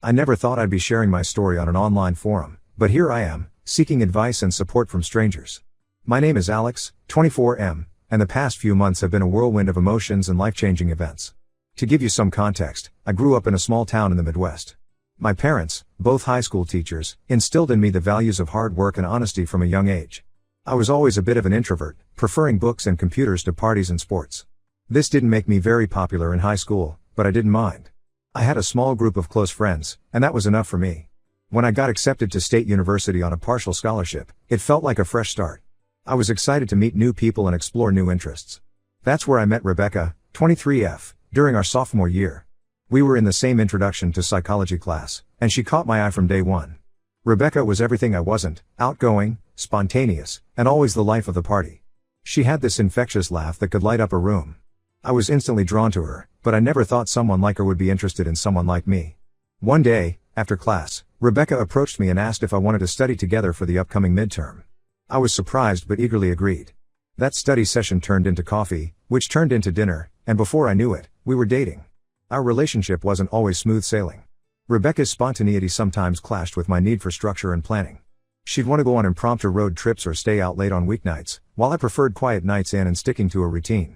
I never thought I'd be sharing my story on an online forum, but here I am, seeking advice and support from strangers. My name is Alex, 24M, and the past few months have been a whirlwind of emotions and life-changing events. To give you some context, I grew up in a small town in the Midwest. My parents, both high school teachers, instilled in me the values of hard work and honesty from a young age. I was always a bit of an introvert, preferring books and computers to parties and sports. This didn't make me very popular in high school, but I didn't mind. I had a small group of close friends, and that was enough for me. When I got accepted to State University on a partial scholarship, it felt like a fresh start. I was excited to meet new people and explore new interests. That's where I met Rebecca, 23F, during our sophomore year. We were in the same introduction to psychology class, and she caught my eye from day one. Rebecca was everything I wasn't: outgoing, spontaneous, and always the life of the party. She had this infectious laugh that could light up a room. I was instantly drawn to her, but I never thought someone like her would be interested in someone like me. One day, after class, Rebecca approached me and asked if I wanted to study together for the upcoming midterm. I was surprised but eagerly agreed. That study session turned into coffee, which turned into dinner, and before I knew it, we were dating. Our relationship wasn't always smooth sailing. Rebecca's spontaneity sometimes clashed with my need for structure and planning. She'd want to go on impromptu road trips or stay out late on weeknights, while I preferred quiet nights in and sticking to a routine.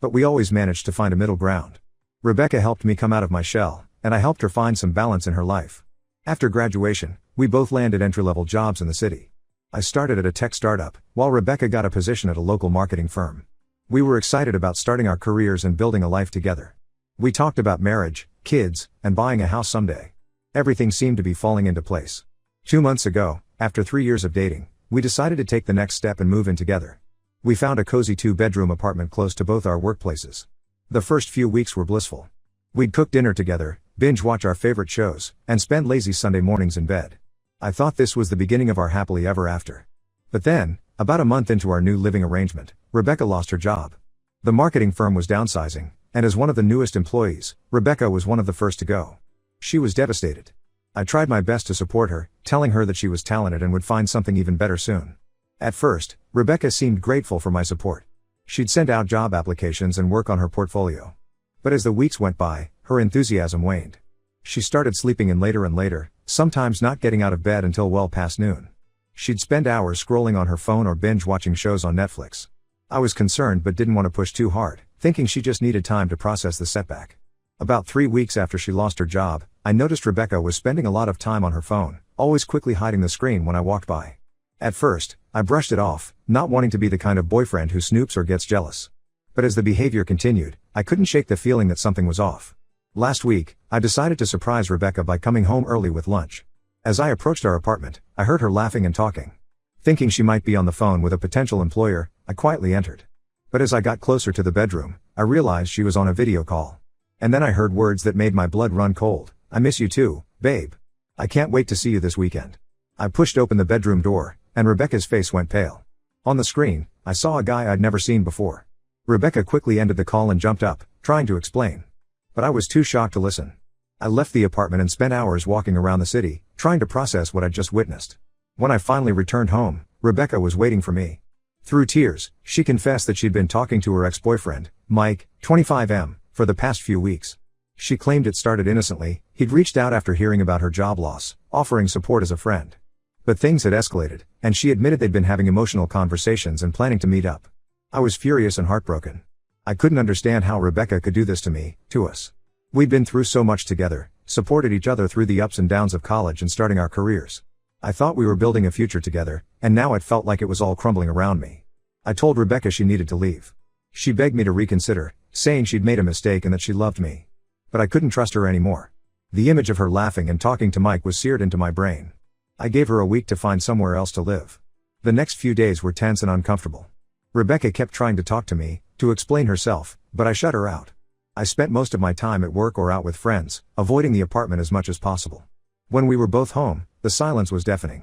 But we always managed to find a middle ground. Rebecca helped me come out of my shell, and I helped her find some balance in her life. After graduation, we both landed entry-level jobs in the city. I started at a tech startup, while Rebecca got a position at a local marketing firm. We were excited about starting our careers and building a life together. We talked about marriage, kids, and buying a house someday. Everything seemed to be falling into place. 2 months ago, after 3 years of dating, we decided to take the next step and move in together. We found a cozy 2-bedroom apartment close to both our workplaces. The first few weeks were blissful. We'd cook dinner together, binge watch our favorite shows, and spend lazy Sunday mornings in bed. I thought this was the beginning of our happily ever after. But then, about a month into our new living arrangement, Rebecca lost her job. The marketing firm was downsizing, and as one of the newest employees, Rebecca was one of the first to go. She was devastated. I tried my best to support her, telling her that she was talented and would find something even better soon. At first, Rebecca seemed grateful for my support. She'd send out job applications and work on her portfolio. But as the weeks went by, her enthusiasm waned. She started sleeping in later and later, sometimes not getting out of bed until well past noon. She'd spend hours scrolling on her phone or binge watching shows on Netflix. I was concerned but didn't want to push too hard, thinking she just needed time to process the setback. About 3 weeks after she lost her job, I noticed Rebecca was spending a lot of time on her phone, always quickly hiding the screen when I walked by. At first, I brushed it off, not wanting to be the kind of boyfriend who snoops or gets jealous. But as the behavior continued, I couldn't shake the feeling that something was off. Last week, I decided to surprise Rebecca by coming home early with lunch. As I approached our apartment, I heard her laughing and talking. Thinking she might be on the phone with a potential employer, I quietly entered. But as I got closer to the bedroom, I realized she was on a video call. And then I heard words that made my blood run cold. "I miss you too, babe. I can't wait to see you this weekend." I pushed open the bedroom door, and Rebecca's face went pale. On the screen, I saw a guy I'd never seen before. Rebecca quickly ended the call and jumped up, trying to explain. But I was too shocked to listen. I left the apartment and spent hours walking around the city, trying to process what I'd just witnessed. When I finally returned home, Rebecca was waiting for me. Through tears, she confessed that she'd been talking to her ex-boyfriend, Mike, 25M, for the past few weeks. She claimed it started innocently. He'd reached out after hearing about her job loss, offering support as a friend. But things had escalated, and she admitted they'd been having emotional conversations and planning to meet up. I was furious and heartbroken. I couldn't understand how Rebecca could do this to me, to us. We'd been through so much together, supported each other through the ups and downs of college and starting our careers. I thought we were building a future together, and now it felt like it was all crumbling around me. I told Rebecca she needed to leave. She begged me to reconsider, saying she'd made a mistake and that she loved me. But I couldn't trust her anymore. The image of her laughing and talking to Mike was seared into my brain. I gave her a week to find somewhere else to live. The next few days were tense and uncomfortable. Rebecca kept trying to talk to me, to explain herself, but I shut her out. I spent most of my time at work or out with friends, avoiding the apartment as much as possible. When we were both home, the silence was deafening.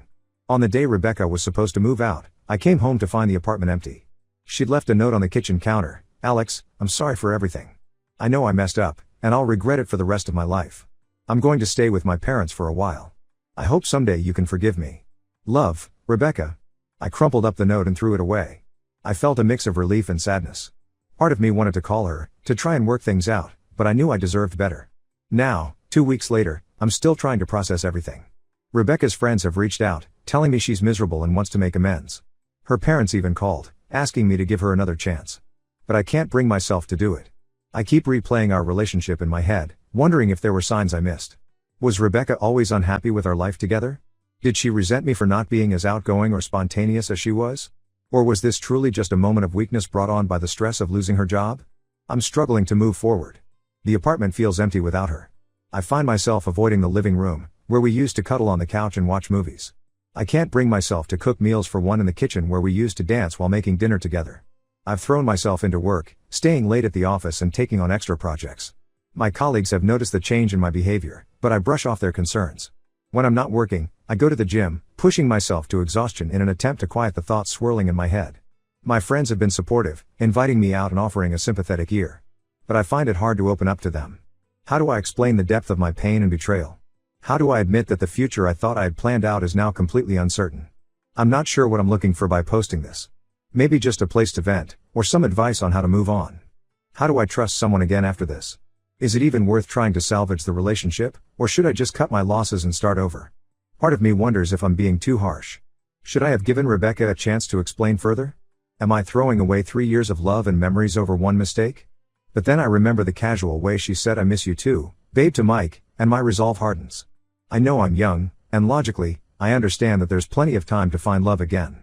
On the day Rebecca was supposed to move out, I came home to find the apartment empty. She'd left a note on the kitchen counter: "Alex, I'm sorry for everything. I know I messed up, and I'll regret it for the rest of my life. I'm going to stay with my parents for a while. I hope someday you can forgive me. Love, Rebecca." I crumpled up the note and threw it away. I felt a mix of relief and sadness. Part of me wanted to call her, to try and work things out, but I knew I deserved better. Now, 2 weeks later, I'm still trying to process everything. Rebecca's friends have reached out, telling me she's miserable and wants to make amends. Her parents even called, asking me to give her another chance. But I can't bring myself to do it. I keep replaying our relationship in my head, wondering if there were signs I missed. Was Rebecca always unhappy with our life together? Did she resent me for not being as outgoing or spontaneous as she was? Or was this truly just a moment of weakness brought on by the stress of losing her job? I'm struggling to move forward. The apartment feels empty without her. I find myself avoiding the living room, where we used to cuddle on the couch and watch movies. I can't bring myself to cook meals for one in the kitchen where we used to dance while making dinner together. I've thrown myself into work, staying late at the office and taking on extra projects. My colleagues have noticed the change in my behavior, but I brush off their concerns. When I'm not working, I go to the gym, pushing myself to exhaustion in an attempt to quiet the thoughts swirling in my head. My friends have been supportive, inviting me out and offering a sympathetic ear. But I find it hard to open up to them. How do I explain the depth of my pain and betrayal? How do I admit that the future I thought I had planned out is now completely uncertain? I'm not sure what I'm looking for by posting this. Maybe just a place to vent, or some advice on how to move on. How do I trust someone again after this? Is it even worth trying to salvage the relationship, or should I just cut my losses and start over? Part of me wonders if I'm being too harsh. Should I have given Rebecca a chance to explain further? Am I throwing away 3 years of love and memories over one mistake? But then I remember the casual way she said "I miss you too, babe" to Mike, and my resolve hardens. I know I'm young, and logically, I understand that there's plenty of time to find love again.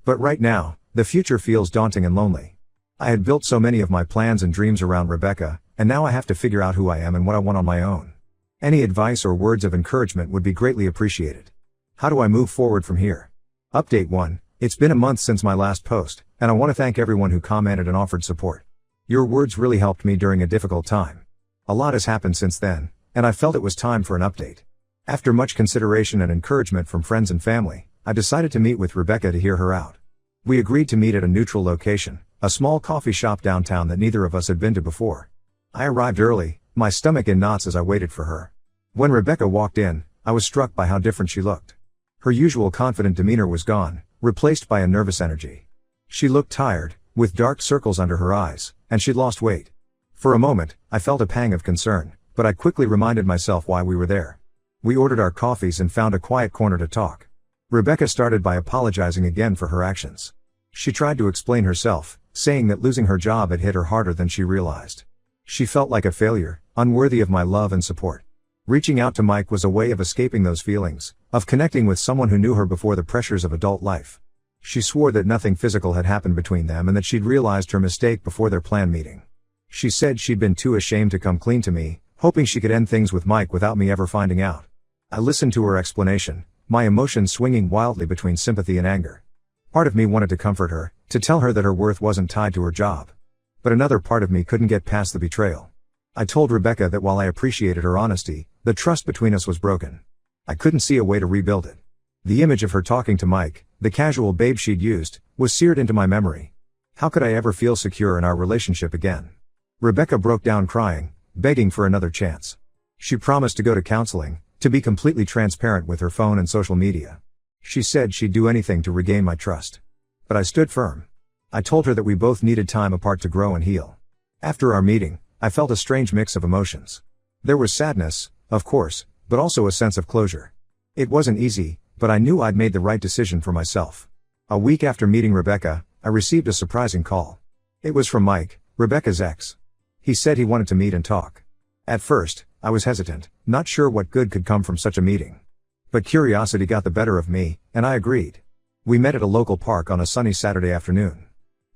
But right now, the future feels daunting and lonely. I had built so many of my plans and dreams around Rebecca, and now I have to figure out who I am and what I want on my own. Any advice or words of encouragement would be greatly appreciated. How do I move forward from here? Update 1. It's been a month since my last post, and I want to thank everyone who commented and offered support. Your words really helped me during a difficult time. A lot has happened since then, and I felt it was time for an update. After much consideration and encouragement from friends and family, I decided to meet with Rebecca to hear her out. We agreed to meet at a neutral location, a small coffee shop downtown that neither of us had been to before. I arrived early, my stomach in knots as I waited for her. When Rebecca walked in, I was struck by how different she looked. Her usual confident demeanor was gone, replaced by a nervous energy. She looked tired, with dark circles under her eyes, and she'd lost weight. For a moment, I felt a pang of concern, but I quickly reminded myself why we were there. We ordered our coffees and found a quiet corner to talk. Rebecca started by apologizing again for her actions. She tried to explain herself, saying that losing her job had hit her harder than she realized. She felt like a failure, unworthy of my love and support. Reaching out to Mike was a way of escaping those feelings, of connecting with someone who knew her before the pressures of adult life. She swore that nothing physical had happened between them and that she'd realized her mistake before their planned meeting. She said she'd been too ashamed to come clean to me, hoping she could end things with Mike without me ever finding out. I listened to her explanation, my emotions swinging wildly between sympathy and anger. Part of me wanted to comfort her, to tell her that her worth wasn't tied to her job. But another part of me couldn't get past the betrayal. I told Rebecca that while I appreciated her honesty, the trust between us was broken. I couldn't see a way to rebuild it. The image of her talking to Mike, the casual babe she'd used, was seared into my memory. How could I ever feel secure in our relationship again? Rebecca broke down crying, begging for another chance. She promised to go to counseling, to be completely transparent with her phone and social media. She said she'd do anything to regain my trust. But I stood firm. I told her that we both needed time apart to grow and heal. After our meeting, I felt a strange mix of emotions. There was sadness, of course, but also a sense of closure. It wasn't easy, but I knew I'd made the right decision for myself. A week after meeting Rebecca, I received a surprising call. It was from Mike, Rebecca's ex. He said he wanted to meet and talk. At first, I was hesitant, not sure what good could come from such a meeting. But curiosity got the better of me, and I agreed. We met at a local park on a sunny Saturday afternoon.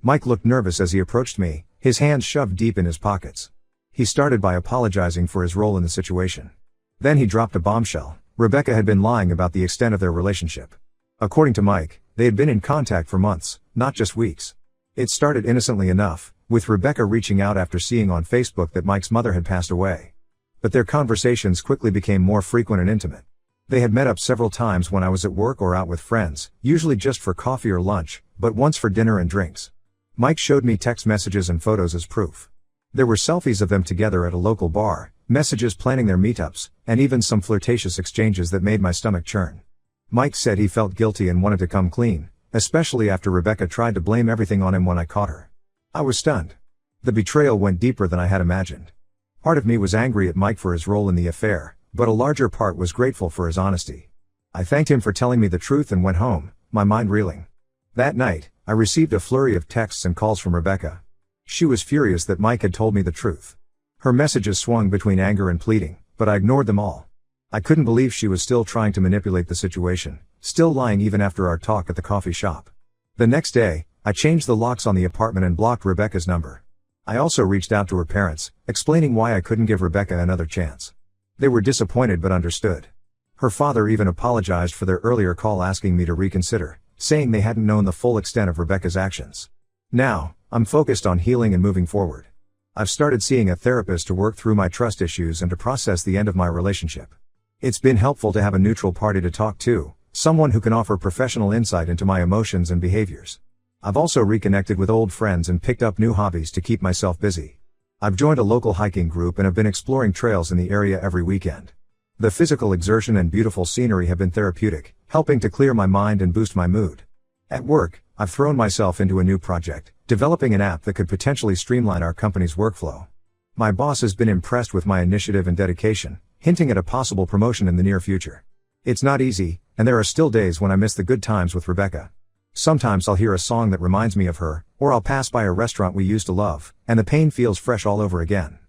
Mike looked nervous as he approached me, his hands shoved deep in his pockets. He started by apologizing for his role in the situation. Then he dropped a bombshell. Rebecca had been lying about the extent of their relationship. According to Mike, they had been in contact for months, not just weeks. It started innocently enough, with Rebecca reaching out after seeing on Facebook that Mike's mother had passed away. But their conversations quickly became more frequent and intimate. They had met up several times when I was at work or out with friends, usually just for coffee or lunch, but once for dinner and drinks. Mike showed me text messages and photos as proof. There were selfies of them together at a local bar, messages planning their meetups, and even some flirtatious exchanges that made my stomach churn. Mike said he felt guilty and wanted to come clean, especially after Rebecca tried to blame everything on him when I caught her. I was stunned. The betrayal went deeper than I had imagined. Part of me was angry at Mike for his role in the affair, But a larger part was grateful for his honesty. I thanked him for telling me the truth and went home, my mind reeling. That night, I received a flurry of texts and calls from Rebecca. She was furious that Mike had told me the truth. Her messages swung between anger and pleading, but I ignored them all. I couldn't believe she was still trying to manipulate the situation, still lying even after our talk at the coffee shop. The next day, I changed the locks on the apartment and blocked Rebecca's number. I also reached out to her parents, explaining why I couldn't give Rebecca another chance. They were disappointed but understood. Her father even apologized for their earlier call asking me to reconsider, saying they hadn't known the full extent of Rebecca's actions. Now, I'm focused on healing and moving forward. I've started seeing a therapist to work through my trust issues and to process the end of my relationship. It's been helpful to have a neutral party to talk to, someone who can offer professional insight into my emotions and behaviors. I've also reconnected with old friends and picked up new hobbies to keep myself busy. I've joined a local hiking group and have been exploring trails in the area every weekend. The physical exertion and beautiful scenery have been therapeutic, helping to clear my mind and boost my mood. At work, I've thrown myself into a new project, developing an app that could potentially streamline our company's workflow. My boss has been impressed with my initiative and dedication, hinting at a possible promotion in the near future. It's not easy, and there are still days when I miss the good times with Rebecca. Sometimes I'll hear a song that reminds me of her, or I'll pass by a restaurant we used to love, and the pain feels fresh all over again.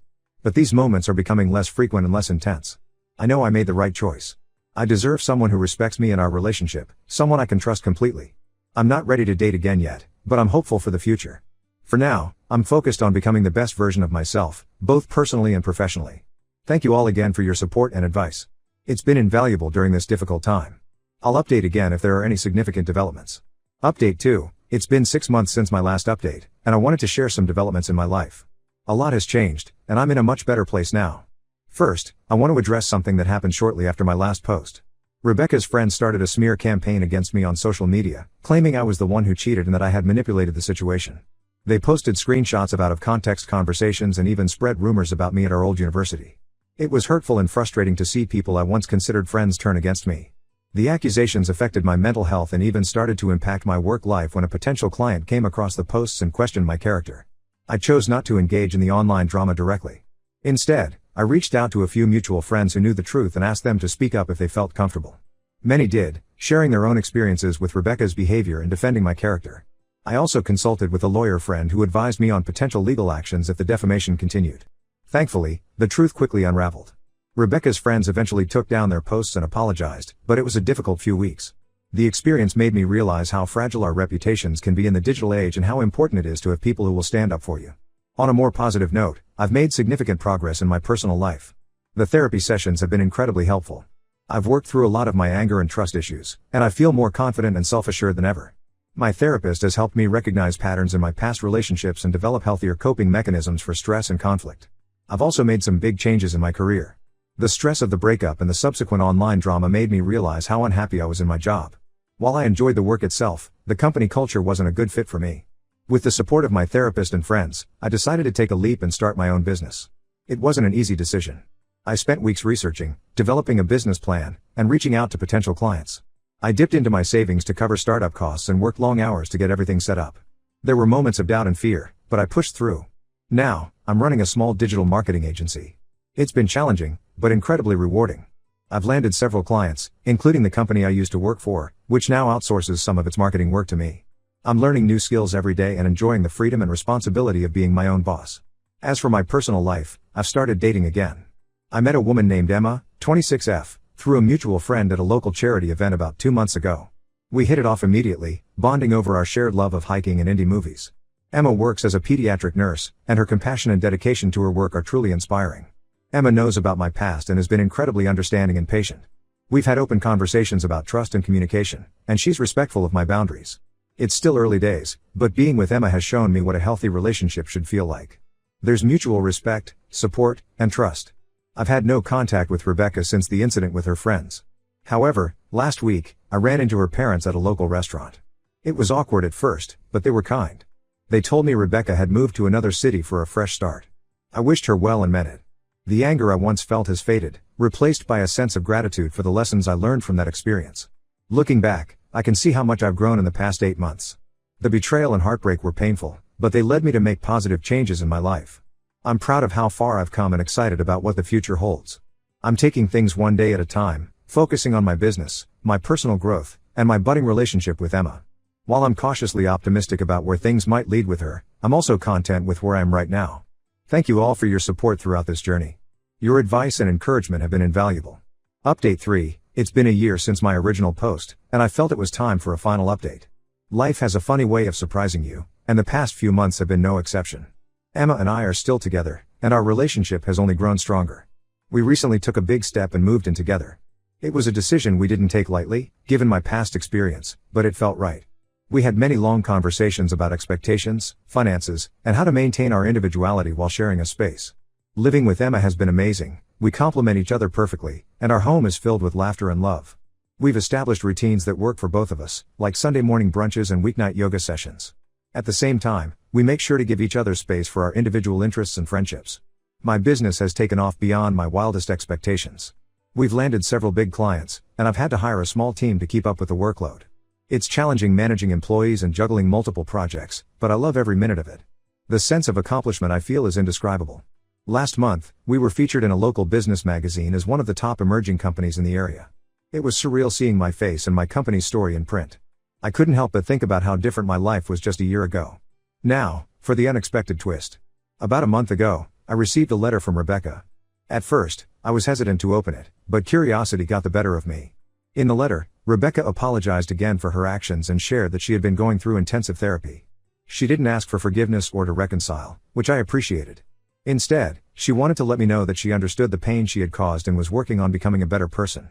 But these moments are becoming less frequent and less intense. I know I made the right choice. I deserve someone who respects me and our relationship, someone I can trust completely. I'm not ready to date again yet, but I'm hopeful for the future. For now, I'm focused on becoming the best version of myself, both personally and professionally. Thank you all again for your support and advice. It's been invaluable during this difficult time. I'll update again if there are any significant developments. Update 2. It's been 6 months since my last update, and I wanted to share some developments in my life. A lot has changed, and I'm in a much better place now. First, I want to address something that happened shortly after my last post. Rebecca's friends started a smear campaign against me on social media, claiming I was the one who cheated and that I had manipulated the situation. They posted screenshots of out-of-context conversations and even spread rumors about me at our old university. It was hurtful and frustrating to see people I once considered friends turn against me. The accusations affected my mental health and even started to impact my work life when a potential client came across the posts and questioned my character. I chose not to engage in the online drama directly. Instead, I reached out to a few mutual friends who knew the truth and asked them to speak up if they felt comfortable. Many did, sharing their own experiences with Rebecca's behavior and defending my character. I also consulted with a lawyer friend who advised me on potential legal actions if the defamation continued. Thankfully, the truth quickly unraveled. Rebecca's friends eventually took down their posts and apologized, but it was a difficult few weeks. The experience made me realize how fragile our reputations can be in the digital age and how important it is to have people who will stand up for you. On a more positive note, I've made significant progress in my personal life. The therapy sessions have been incredibly helpful. I've worked through a lot of my anger and trust issues, and I feel more confident and self-assured than ever. My therapist has helped me recognize patterns in my past relationships and develop healthier coping mechanisms for stress and conflict. I've also made some big changes in my career. The stress of the breakup and the subsequent online drama made me realize how unhappy I was in my job. While I enjoyed the work itself, the company culture wasn't a good fit for me. With the support of my therapist and friends, I decided to take a leap and start my own business. It wasn't an easy decision. I spent weeks researching, developing a business plan, and reaching out to potential clients. I dipped into my savings to cover startup costs and worked long hours to get everything set up. There were moments of doubt and fear, but I pushed through. Now, I'm running a small digital marketing agency. It's been challenging, but incredibly rewarding. I've landed several clients, including the company I used to work for, which now outsources some of its marketing work to me. I'm learning new skills every day and enjoying the freedom and responsibility of being my own boss. As for my personal life, I've started dating again. I met a woman named Emma, 26F, through a mutual friend at a local charity event about 2 months ago. We hit it off immediately, bonding over our shared love of hiking and indie movies. Emma works as a pediatric nurse, and her compassion and dedication to her work are truly inspiring. Emma knows about my past and has been incredibly understanding and patient. We've had open conversations about trust and communication, and she's respectful of my boundaries. It's still early days, but being with Emma has shown me what a healthy relationship should feel like. There's mutual respect, support, and trust. I've had no contact with Rebecca since the incident with her friends. However, last week, I ran into her parents at a local restaurant. It was awkward at first, but they were kind. They told me Rebecca had moved to another city for a fresh start. I wished her well and meant it. The anger I once felt has faded, replaced by a sense of gratitude for the lessons I learned from that experience. Looking back, I can see how much I've grown in the past 8 months. The betrayal and heartbreak were painful, but they led me to make positive changes in my life. I'm proud of how far I've come and excited about what the future holds. I'm taking things one day at a time, focusing on my business, my personal growth, and my budding relationship with Emma. While I'm cautiously optimistic about where things might lead with her, I'm also content with where I am right now. Thank you all for your support throughout this journey. Your advice and encouragement have been invaluable. Update 3. It's been a year since my original post, and I felt it was time for a final update. Life has a funny way of surprising you, and the past few months have been no exception. Emma and I are still together, and our relationship has only grown stronger. We recently took a big step and moved in together. It was a decision we didn't take lightly, given my past experience, but it felt right. We had many long conversations about expectations, finances, and how to maintain our individuality while sharing a space. Living with Emma has been amazing. We complement each other perfectly, and our home is filled with laughter and love. We've established routines that work for both of us, like Sunday morning brunches and weeknight yoga sessions. At the same time, we make sure to give each other space for our individual interests and friendships. My business has taken off beyond my wildest expectations. We've landed several big clients, and I've had to hire a small team to keep up with the workload. It's challenging managing employees and juggling multiple projects, but I love every minute of it. The sense of accomplishment I feel is indescribable. Last month, we were featured in a local business magazine as one of the top emerging companies in the area. It was surreal seeing my face and my company's story in print. I couldn't help but think about how different my life was just a year ago. Now, for the unexpected twist. About a month ago, I received a letter from Rebecca. At first, I was hesitant to open it, but curiosity got the better of me. In the letter, Rebecca apologized again for her actions and shared that she had been going through intensive therapy. She didn't ask for forgiveness or to reconcile, which I appreciated. Instead, she wanted to let me know that she understood the pain she had caused and was working on becoming a better person.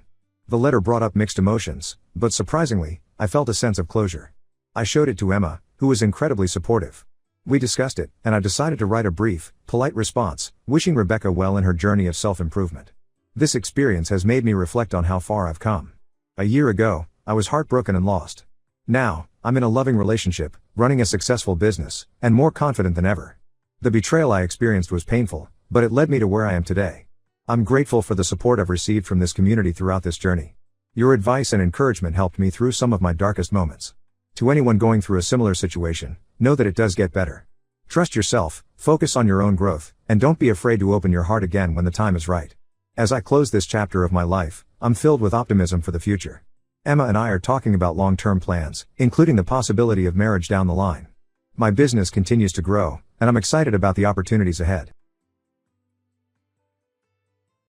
The letter brought up mixed emotions, but surprisingly, I felt a sense of closure. I showed it to Emma, who was incredibly supportive. We discussed it, and I decided to write a brief, polite response, wishing Rebecca well in her journey of self-improvement. This experience has made me reflect on how far I've come. A year ago, I was heartbroken and lost. Now, I'm in a loving relationship, running a successful business, and more confident than ever. The betrayal I experienced was painful, but it led me to where I am today. I'm grateful for the support I've received from this community throughout this journey. Your advice and encouragement helped me through some of my darkest moments. To anyone going through a similar situation, know that it does get better. Trust yourself, focus on your own growth, and don't be afraid to open your heart again when the time is right. As I close this chapter of my life, I'm filled with optimism for the future. Emma and I are talking about long-term plans, including the possibility of marriage down the line. My business continues to grow, and I'm excited about the opportunities ahead.